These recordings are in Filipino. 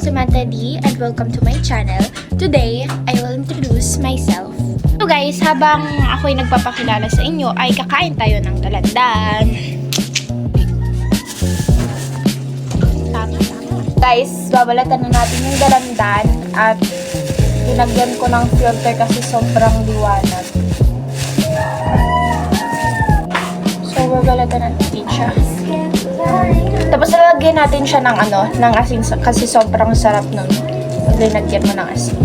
Samantha D and welcome to my channel. Today, I will introduce myself. So guys, habang ako'y nagpapakilala sa inyo ay kakain tayo ng dalandan. Tama. Guys, babalatan na natin yung dalandan at tinagyan ko ng filter kasi sobrang liwanag. So, babalatan natin siya. Tapos lalagyan natin siya ng ng asin kasi sobrang sarap nun. Linagyan mo ng asin.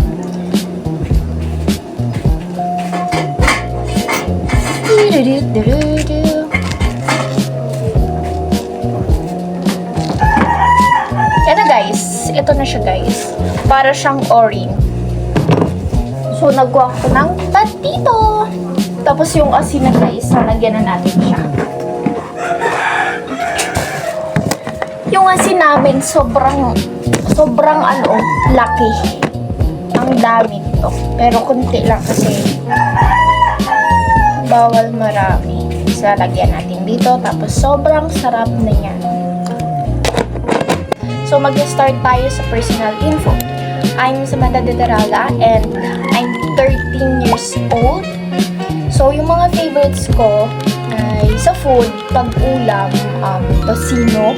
Yan na guys. Ito na siya guys. Para siyang orange. So nagkuha ko ng patito. Tapos yung asin na guys, lalagyan na natin siya. Yung asin namin sobrang laki. Ang dami to. Pero konti lang kasi bawal marami. So, lagyan natin dito. Tapos sobrang sarap na yan. So, mag-start tayo sa personal info. I'm Samantha De Terala and I'm 13 years old. So, yung mga favorites ko ay sa food, pag ulam, tocino,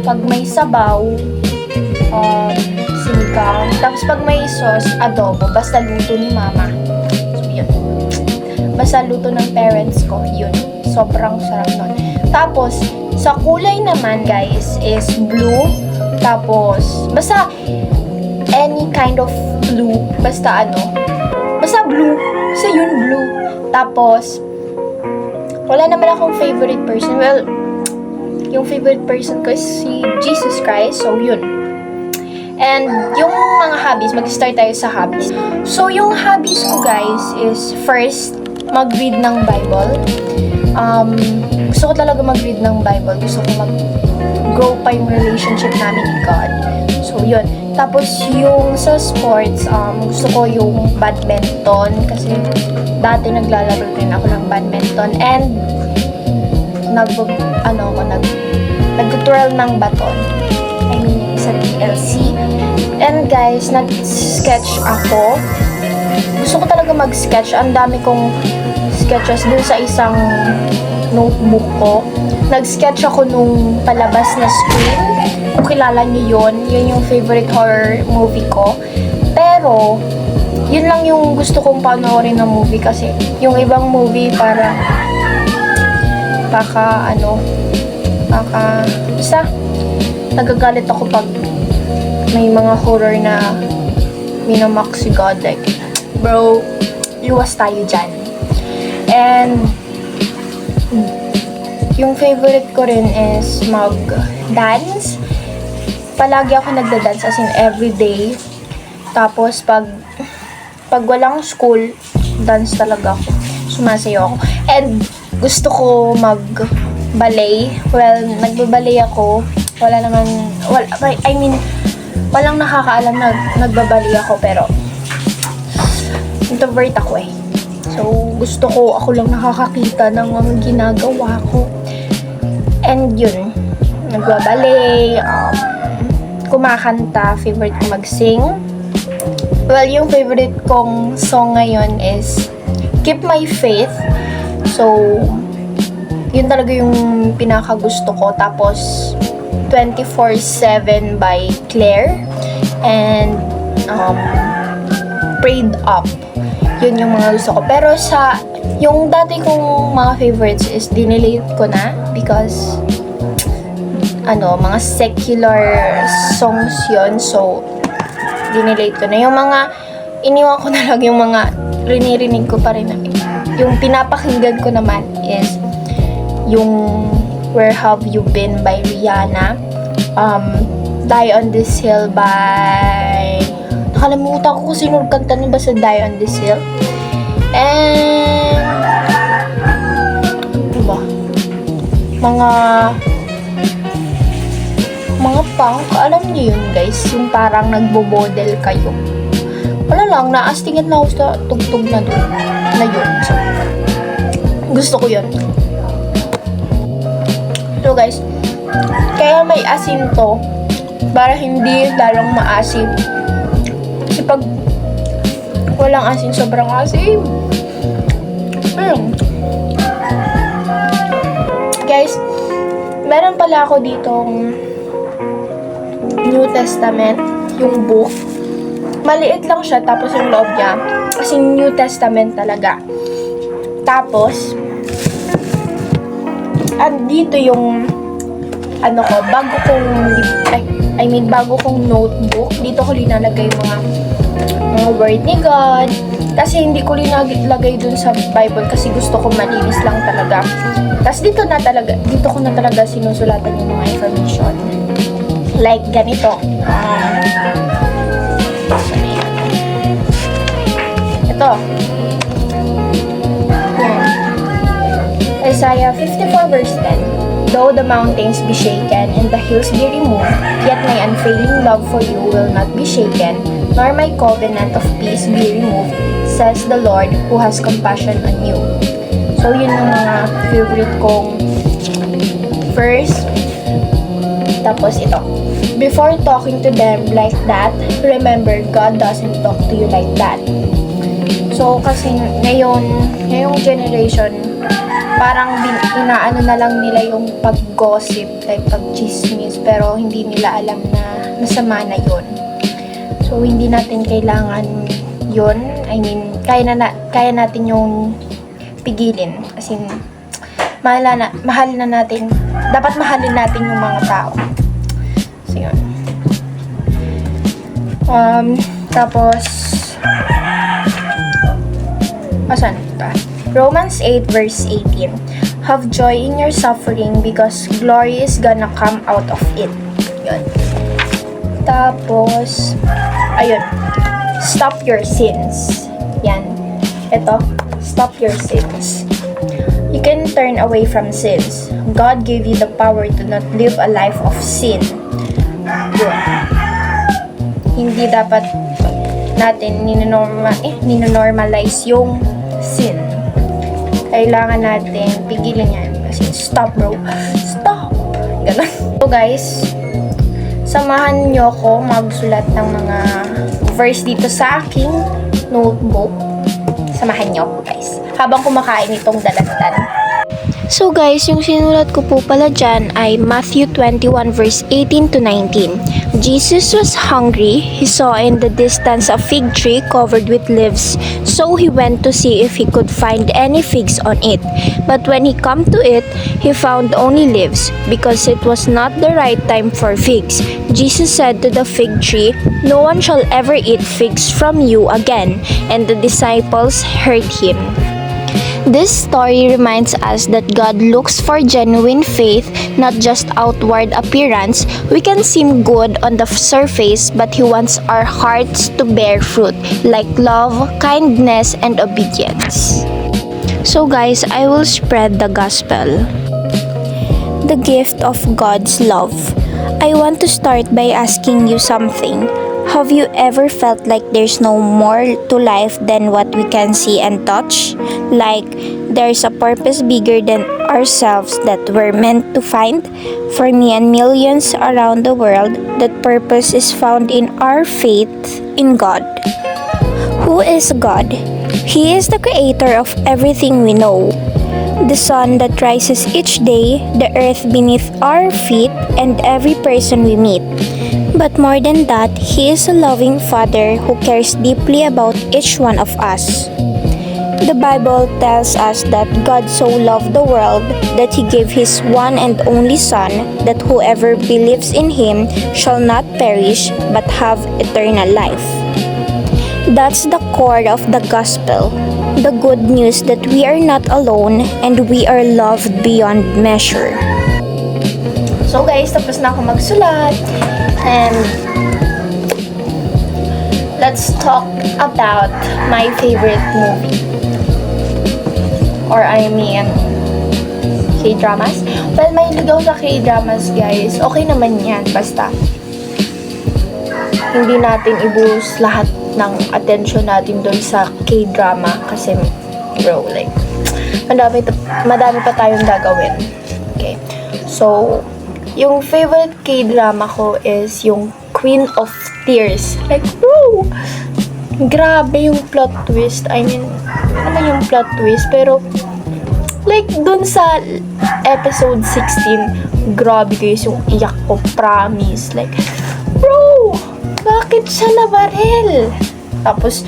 pag may sabaw, sinigang. Tapos pag may sauce, adobo. Basta luto ni mama. So, yun. Basta luto ng parents ko. Yun. Sobrang sarap nun. Tapos, sa kulay naman, guys, is blue. Tapos, basta any kind of blue. Basta Basta blue. Basta yun, blue. Tapos, wala naman akong favorite person. Well, yung favorite person ko is si Jesus Christ. So, yun. And yung mga hobbies, mag-start tayo sa hobbies. So, yung hobbies ko, guys, is first, mag-read ng Bible. Gusto ko talaga mag-read ng Bible. Gusto ko mag-grow pa yung relationship namin ni God. So, yun. Tapos, yung sa sports, gusto ko yung badminton. Kasi, dati naglalaro rin ako ng badminton. And, nag-twirl ng baton. I mean, sa TLC. And guys, nag-sketch ako. Gusto ko talaga mag-sketch. Ang dami kong sketches dun sa isang notebook ko. Nag-sketch ako nung palabas na Scream. Kung kilala niyo yun, yun yung favorite horror movie ko. Pero, yun lang yung gusto kong panoorin na movie kasi yung ibang movie para basta nagagalit ako pag may mga horror na minamak si God, like, bro, iwas tayo dyan. And yung favorite ko rin is mag-dance. Palagi ako nagda-dance as in everyday. Tapos pag walang school, dance talaga ako. Sumasayaw ako. And gusto ko mag-ballet. Well, nagbaballet ako. Walang nakakaalam na nagbaballet ako, pero introvert ako eh. So, gusto ko, ako lang nakakakita ng mga ginagawa ko. And yun, nagbaballet, kumakanta, favorite ko mag-sing. Well, yung favorite kong song ngayon is Keep My Faith. So, yun talaga yung pinakagusto ko. Tapos, 24/7 by Claire. And, Prayed Up. Yun yung mga gusto ko. Pero yung dati kong mga favorites is dinelete ko na. Because, mga secular songs yun. So, dinelete ko na. Yung mga, iniwan ko na lang yung mga rinirinig ko pa rin. Yung pinapakinggan ko naman is yung Where Have You Been by Rihanna, Die on This Hill by, nakalimutan ko kung sino kanta niya ba sa Die on This Hill. And ano ba, mga punk, alam niyo yun guys, yung parang nagbobodel kayo. Wala lang, naastingin na ako sa tugtog na doon. Na yun. So, gusto ko yun. So guys, kaya may asin to para hindi lalong maasim. Kasi pag walang asin, sobrang asim. Ayun. Guys, meron pala ako ditong New Testament, yung book. Maliit lang siya, tapos yung loob niya, kasi New Testament talaga. Tapos, dito yung bago kong notebook. Dito ko linalagay mga word ni God. Kasi hindi ko linalagay dun sa Bible kasi gusto ko malinis lang talaga. Tapos dito ko na talaga sinusulatan yung mga information. Like ganito. Ito. Yan. Isaiah 54 verse 10. Though the mountains be shaken and the hills be removed, yet my unfailing love for you will not be shaken, nor my covenant of peace be removed, says the Lord who has compassion on you. So, yun yung mga favorite kong verse. Tapos ito. Before talking to them like that, remember, God doesn't talk to you like that. So, kasi ngayong generation, parang inaano na lang nila yung pag-gossip, like pag-chismis, pero hindi nila alam na masama na yun. So, hindi natin kailangan yun. I mean, kaya natin yung pigilin. As in, mahal na natin, dapat mahalin natin yung mga tao. So, yun. Tapos, asan ba? Romans 8 verse 18. Have joy in your suffering because glory is gonna come out of it. Yun. Tapos, ayun. Stop your sins. Yan. Ito. Stop your sins. You can turn away from sins. God gave you the power to not live a life of sin. Yun. Hindi dapat natin ninonormalize yung sin. Kailangan natin pigilin yan. Kasi stop bro. Stop! Ganun. So guys, samahan nyo ko magsulat ng mga verse dito sa aking notebook. Samahan nyo ko guys. Habang kumakain itong dalandan. So guys, yung sinulat ko po pala dyan ay Matthew 21 verse 18 to 19. Jesus was hungry. He saw in the distance a fig tree covered with leaves. So he went to see if he could find any figs on it. But when he came to it, he found only leaves, because it was not the right time for figs. Jesus said to the fig tree, "No one shall ever eat figs from you again." And the disciples heard him. This story reminds us that God looks for genuine faith, not just outward appearance. We can seem good on the surface, but He wants our hearts to bear fruit, like love, kindness, and obedience. So guys, I will spread the gospel. The gift of God's love. I want to start by asking you something. Have you ever felt like there's no more to life than what we can see and touch? Like there's a purpose bigger than ourselves that we're meant to find? For me and millions around the world, that purpose is found in our faith in God. Who is God? He is the creator of everything we know. The sun that rises each day, the earth beneath our feet, and every person we meet. But more than that, He is a loving Father who cares deeply about each one of us. The Bible tells us that God so loved the world that He gave His one and only Son, that whoever believes in Him shall not perish but have eternal life. That's the core of the gospel, the good news that we are not alone and we are loved beyond measure. So guys, tapos na ako magsulat. And let's talk about my favorite movie. Or I mean, K-dramas. Well, may ligaw sa K-dramas guys. Okay naman yan. Basta hindi natin ibuhos lahat ng attention natin doon sa K-drama. Kasi bro, like madami pa tayong gagawin. Okay. So, Yung favorite K-drama ko is yung Queen of Tears. Like, bro! Grabe yung plot twist. I mean, ano naman yung plot twist? Pero, like, dun sa episode 16, grabe guys yung iyak ko, promise. Like, bro! Bakit siya nabaril? Tapos,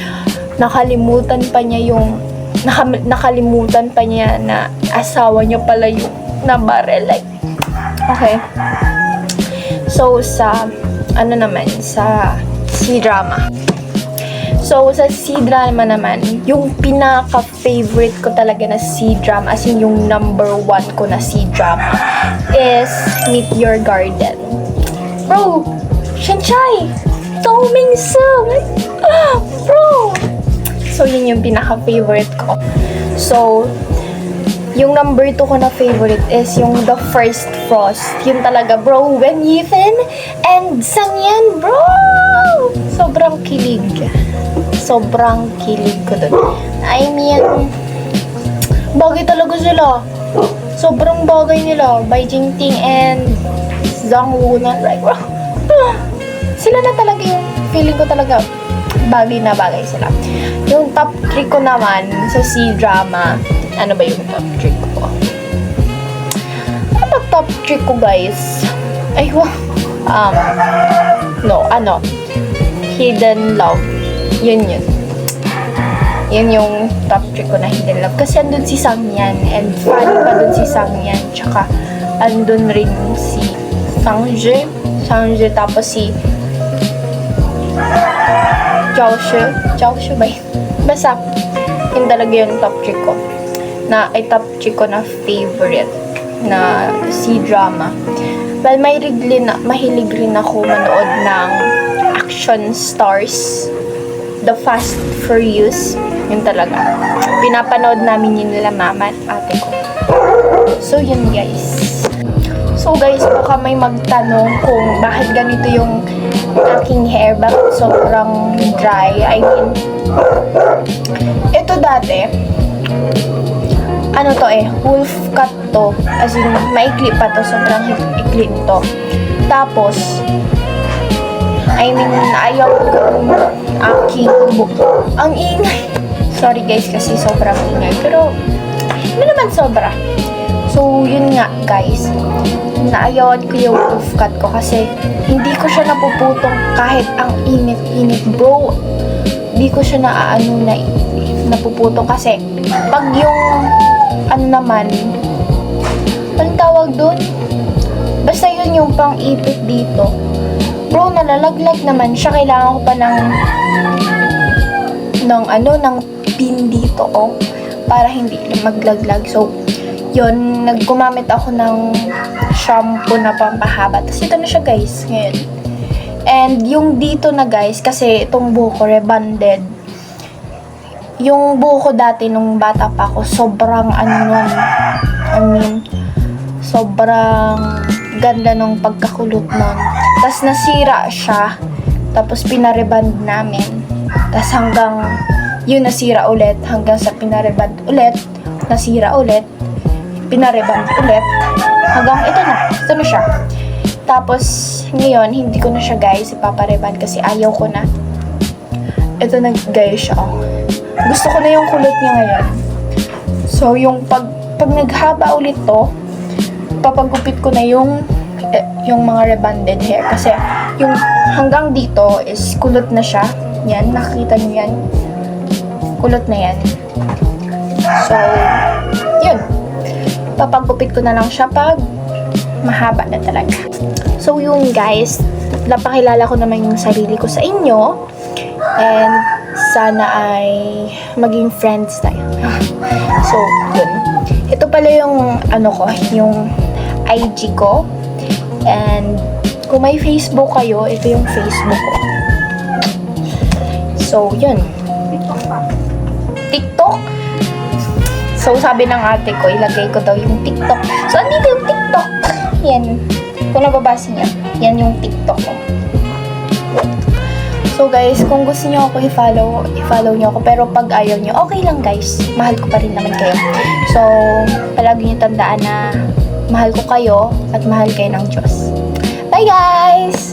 nakalimutan pa niya na asawa niya pala yung nabaril. Like, okay. So, sa C-drama. So, sa C-drama naman, yung pinaka-favorite ko talaga na C-drama, as in yung number 1 ko na C-drama, is Meet Your Garden. Bro! Shanchai! Toming Soo! Bro! So, yun yung pinaka-favorite ko. So, yung number 2 ko na favorite is yung The First Frost. Yun talaga, bro. When Yifan and Sangyan, bro! Sobrang kilig. Sobrang kilig ko dun. I mean, bagay talaga sila. Sobrang bagay nila. Bai Jingting and Zhang Woo na. Like, bro. Sila na talaga yung feeling ko talaga bagay na bagay sila. Yung top 3 ko naman sa C-drama, ano ba yung top 3 ko? Ano ba top 3 ko, guys? Ay, Hidden Love. Yun. Yun yung top 3 ko na Hidden Love. Kasi andun si Sangyan, and fan pa dun si Sangyan. Tsaka, andun rin si Sangje, tapos si Jiaoshu ba yun? Basta, yun talaga yung top 3 ko. Top 3 ko na favorite na C-drama. Well, mahilig rin ako manood ng action stars. The Fast Furious. Yun talaga. Pinapanood namin yun nila mama at ate ko. So, yun guys. So guys, baka may magtanong kung bakit ganito yung aking hair, bakit sobrang dry. I mean, ito dati, wolf cut to. As in, maikli pa to, sobrang ikli to. Tapos, I mean, ayaw ko aking buko. Ang ingay. Sorry guys, kasi sobrang ingay. Pero, hindi naman sobra. So, yun nga guys, naayawan ko yung wolf cut ko kasi hindi ko siya napuputong kahit ang init-init, bro. Hindi ko siya napuputong kasi pag yung anong tawag dun? Basta yun yung pang-ipit dito. Bro, nalalaglag naman siya. Kailangan ko pa ng pin dito, para hindi maglaglag. So, yun, gumamit ako ng shampoo na pampahaba. Tapos ito na siya guys, ngayon. And yung dito na guys, kasi itong buhok ko rebonded. Yung buhok ko dati nung bata pa ako, sobrang sobrang ganda nung pagkakulot nun. Tapos nasira siya. Tapos pinareband namin. Tapos hanggang yun nasira ulit. Hanggang sa pinareband ulit. Nasira ulit. Pinareband ulit. Hanggang ito na siya. Tapos, ngayon, hindi ko na siya guys ipapareband kasi ayaw ko na. Ito na guys siya. Gusto ko na yung kulot niya ngayon. So, yung pag naghaba ulit to, papagupit ko na yung mga rebonded hair. Kasi, yung hanggang dito is kulot na siya. Yan, nakikita niyo yan. Kulot na yan. So, yun. Papagupit ko na lang siya pag mahaba na talaga. So, yun guys, napakilala ko naman yung sarili ko sa inyo. And, sana ay maging friends tayo. So, yun. Ito pala yung, yung IG ko. And, kung may Facebook kayo, ito yung Facebook ko. So, yun. TikTok? So, sabi ng ate ko, ilagay ko daw yung TikTok. So, andito yung TikTok. Yan. Kung nababasa niya, yan yung TikTok ko. So, guys, kung gusto niyo ako i-follow niyo ako. Pero pag ayaw niyo, okay lang, guys. Mahal ko pa rin naman kayo. So, palagi niyo tandaan na Mahal ko kayo at mahal kayo ng Diyos. Bye guys!